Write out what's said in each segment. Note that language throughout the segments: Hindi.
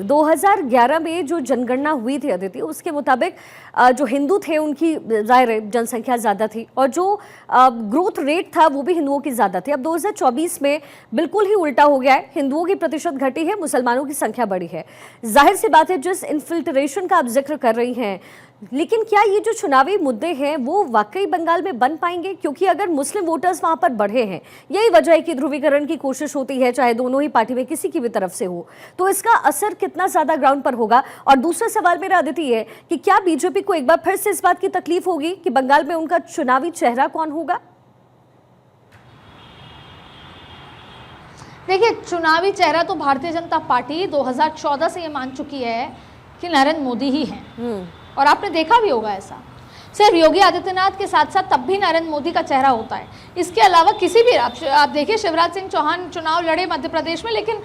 2011 में जो जनगणना हुई थी अदिति, उसके मुताबिक जो हिंदू थे उनकी ज़ाहिर जनसंख्या ज़्यादा थी और जो ग्रोथ रेट था वो भी हिंदुओं की ज़्यादा थी। अब 2024 में बिल्कुल ही उल्टा हो गया है, हिंदुओं की प्रतिशत घटी है, मुसलमानों की संख्या बढ़ी है। जाहिर सी बात है, जिस इन्फिल्ट्रेशन का आप जिक्र कर रही हैं, लेकिन क्या ये जो चुनावी मुद्दे हैं वो वाकई बंगाल में बन पाएंगे? क्योंकि अगर मुस्लिम वोटर्स वहां पर बढ़े हैं, यही वजह है कि ध्रुवीकरण की कोशिश होती है, चाहे दोनों ही पार्टी में किसी की भी तरफ से हो, तो इसका असर कितना ज्यादा ग्राउंड पर होगा? और दूसरा सवाल मेरा अदिति है कि क्या बीजेपी को एक बार फिर से इस बात की तकलीफ होगी कि बंगाल में उनका चुनावी चेहरा कौन होगा? देखिए, चुनावी चेहरा तो भारतीय जनता पार्टी 2014 से ये मान चुकी है कि नरेंद्र मोदी ही हैं। और आपने देखा भी होगा ऐसा, सिर्फ योगी आदित्यनाथ के साथ साथ तब भी नरेंद्र मोदी का चेहरा होता है। इसके अलावा किसी भी आप देखिए, शिवराज सिंह चौहान चुनाव लड़े मध्य प्रदेश में, लेकिन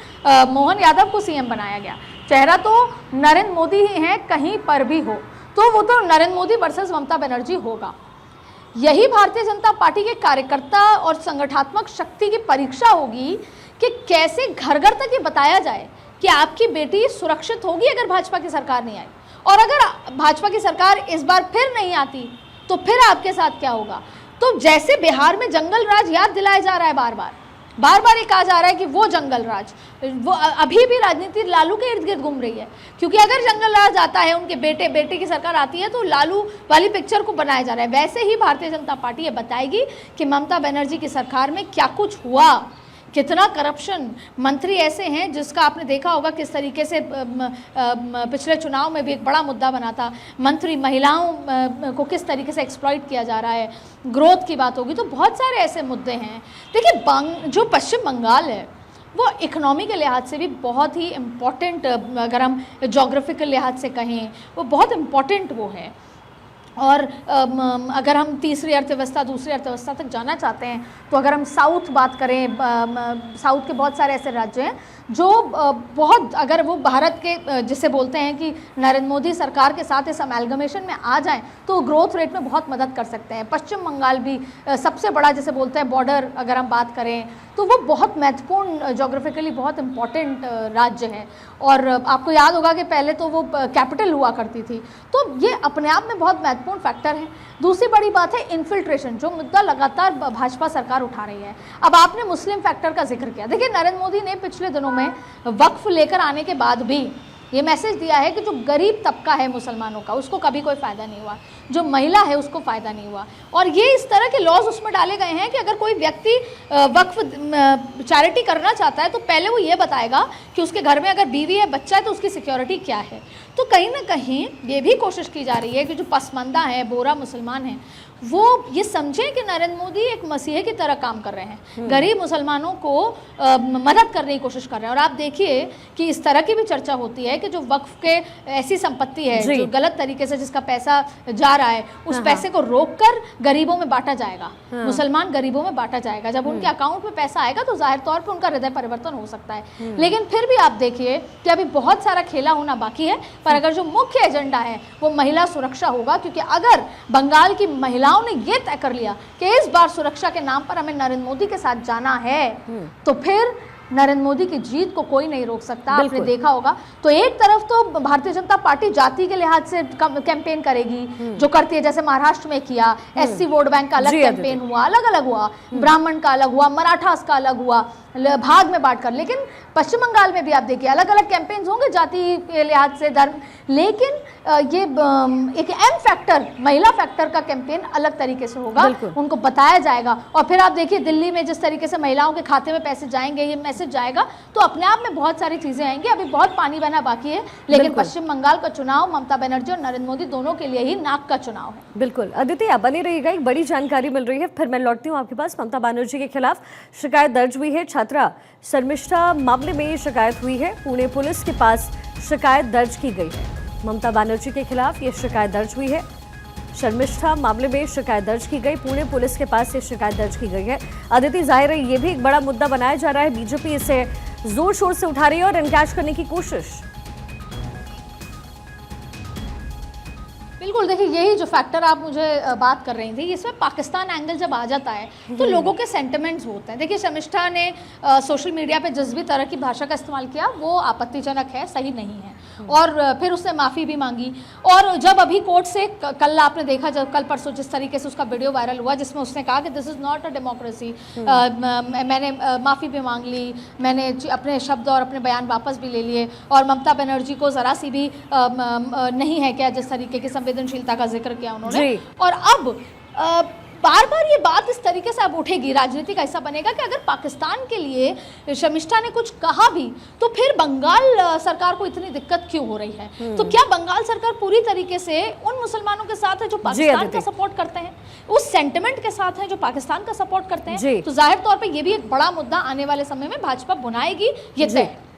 मोहन यादव को सीएम बनाया गया। चेहरा तो नरेंद्र मोदी ही हैं, कहीं पर भी हो तो वो तो नरेंद्र मोदी वर्सेस ममता बनर्जी होगा। यही भारतीय जनता पार्टी के कार्यकर्ता और संगठनात्मक शक्ति की परीक्षा होगी कि कैसे घर घर तक ये बताया जाए कि आपकी बेटी सुरक्षित होगी अगर भाजपा की सरकार नहीं आई, और अगर भाजपा की सरकार इस बार फिर नहीं आती तो फिर आपके साथ क्या होगा। तो जैसे बिहार में जंगल राज याद दिलाया जा रहा है, बार बार ये कहा जा रहा है कि वो जंगल राज, वो अभी भी राजनीति लालू के इर्द गिर्द घूम रही है, क्योंकि अगर जंगल राज आता है, उनके बेटे की सरकार आती है, तो लालू वाली पिक्चर को बनाया जा रहा है। वैसे ही भारतीय जनता पार्टी ये बताएगी कि ममता बनर्जी की सरकार में क्या कुछ हुआ, कितना करप्शन, मंत्री ऐसे हैं जिसका आपने देखा होगा किस तरीके से पिछले चुनाव में भी एक बड़ा मुद्दा बना था, मंत्री महिलाओं को किस तरीके से एक्सप्लॉइट किया जा रहा है, ग्रोथ की बात होगी, तो बहुत सारे ऐसे मुद्दे हैं। देखिए, जो पश्चिम बंगाल है वो इकोनॉमी के लिहाज से भी बहुत ही इम्पॉर्टेंट, अगर हम जोग्राफिकल लिहाज से कहें, वो बहुत इम्पॉर्टेंट वो है। और अगर हम तीसरी अर्थव्यवस्था दूसरी अर्थव्यवस्था तक जाना चाहते हैं तो अगर हम साउथ बात करें, साउथ के बहुत सारे ऐसे राज्य हैं जो बहुत, अगर वो भारत के जिसे बोलते हैं कि नरेंद्र मोदी सरकार के साथ इस अमेलगमेशन में आ जाएं तो ग्रोथ रेट में बहुत मदद कर सकते हैं। पश्चिम बंगाल भी सबसे बड़ा, जिसे बोलते हैं बॉर्डर, अगर हम बात करें तो वो बहुत महत्वपूर्ण, जोग्राफिकली बहुत इम्पॉर्टेंट राज्य है। और आपको याद होगा कि पहले तो वो कैपिटल हुआ करती थी, तो ये अपने आप में बहुत महत्वपूर्ण फैक्टर है। दूसरी बड़ी बात है इन्फिल्ट्रेशन, जो मुद्दा लगातार भाजपा सरकार उठा रही है। अब आपने मुस्लिम फैक्टर का जिक्र किया, देखिए नरेंद्र मोदी ने पिछले दिनों में वक्फ लेकर आने के बाद भी ये मैसेज दिया है कि जो गरीब तबका है मुसलमानों का, उसको कभी कोई फ़ायदा नहीं हुआ, जो महिला है उसको फ़ायदा नहीं हुआ। और ये इस तरह के लॉज उसमें डाले गए हैं कि अगर कोई व्यक्ति वक्फ चैरिटी करना चाहता है तो पहले वो ये बताएगा कि उसके घर में अगर बीवी है, बच्चा है, तो उसकी सिक्योरिटी क्या है। तो कहीं ना कहीं ये भी कोशिश की जा रही है कि जो पसमंदा है, बोरा मुसलमान हैं, वो ये समझें कि नरेंद्र मोदी एक मसीहे की तरह काम कर रहे हैं, गरीब मुसलमानों को मदद करने की कोशिश कर रहे हैं। और आप देखिए कि इस तरह की भी चर्चा होती है कि जो वक्फ के ऐसी संपत्ति है जो गलत तरीके से जिसका पैसा जा रहा है, उस पैसे को रोककर गरीबों में बांटा जाएगा, मुसलमान गरीबों में बांटा जाएगा। जब उनके अकाउंट में पैसा आएगा तो जाहिर तौर पर उनका हृदय परिवर्तन हो सकता है। लेकिन फिर भी आप देखिए कि अभी बहुत सारा खेला होना बाकी है, पर अगर जो मुख्य एजेंडा है वो महिला सुरक्षा होगा, क्योंकि अगर बंगाल की महिलाओं ने ये तय कर लिया कि इस बार सुरक्षा के नाम पर हमें नरेंद्र मोदी के साथ जाना है, तो फिर नरेंद्र मोदी की जीत को कोई नहीं रोक सकता। आपने देखा होगा, तो एक तरफ तो भारतीय जनता पार्टी जाति के लिहाज से कैंपेन करेगी, जो करती है, जैसे महाराष्ट्र में किया, एससी वोट बैंक का अलग कैंपेन हुआ, अलग अलग हुआ, ब्राह्मण का अलग हुआ, मराठास का अलग हुआ, भाग में बांट कर। लेकिन पश्चिम बंगाल में भी आप देखिए अलग अलग कैंपेन्स होंगे जाति के लिहाज से, धर्म, लेकिन ये एक एम फैक्टर, महिला फैक्टर का कैंपेन अलग तरीके से होगा, उनको बताया जाएगा। और फिर आप देखिए दिल्ली में जिस तरीके से महिलाओं के खाते में पैसे जाएंगे, ये मैसेज जाएगा, तो अपने आप में बहुत सारी चीजें आएंगी। अभी बहुत पानी बहना बाकी है, लेकिन पश्चिम बंगाल का चुनाव ममता बनर्जी और नरेंद्र मोदी दोनों के लिए ही नाक का चुनाव है। बिल्कुल अदिति, आप बने रहिएगा, एक बड़ी जानकारी मिल रही है, फिर मैं लौटती हूँ आपके पास। ममता बनर्जी के खिलाफ शिकायत दर्ज हुई है, छात्रा शर्मिष्ठा मामले में शिकायत हुई है, पुणे पुलिस के पास शिकायत दर्ज की गई है। ममता बनर्जी के खिलाफ ये शिकायत दर्ज हुई है, शर्मिष्ठा मामले में शिकायत दर्ज की गई, पुणे पुलिस के पास ये शिकायत दर्ज की गई है। अदिति, जाहिर है ये भी एक बड़ा मुद्दा बनाया जा रहा है, बीजेपी इसे जोर शोर से उठा रही है और एनकैश करने की कोशिश। बिल्कुल, देखिए यही जो फैक्टर आप मुझे बात कर रही थी, इसमें पाकिस्तान एंगल जब आ जाता है तो लोगों के सेंटिमेंट्स होते हैं। देखिए शर्मिष्ठा ने सोशल मीडिया पे जिस भी तरह की भाषा का इस्तेमाल किया वो आपत्तिजनक है, सही नहीं है, और फिर उसने माफ़ी भी मांगी। और जब अभी कोर्ट से कल आपने देखा, जब कल परसों जिस तरीके से उसका वीडियो वायरल हुआ जिसमें उसने कहा कि this is not a democracy, मैंने माफ़ी भी मांग ली, मैंने अपने शब्द और अपने बयान वापस भी ले लिए, और ममता बनर्जी को ज़रा सी भी नहीं है क्या जिस तरीके की संवेदनशीलता का जिक्र किया उन्होंने। और अब बार बार ये बात इस तरीके से अब उठेगी, राजनीति का ऐसा बनेगा कि अगर पाकिस्तान के लिए शर्मिष्ठा ने कुछ कहा भी तो फिर बंगाल सरकार को इतनी दिक्कत क्यों हो रही है। तो क्या बंगाल सरकार पूरी तरीके से उन मुसलमानों के साथ है जो पाकिस्तान का सपोर्ट करते हैं, उस सेंटिमेंट के साथ है जो पाकिस्तान का सपोर्ट करते हैं? तो जाहिर तौर पर यह भी एक बड़ा मुद्दा आने वाले समय में भाजपा बुनाएगी, ये तय है।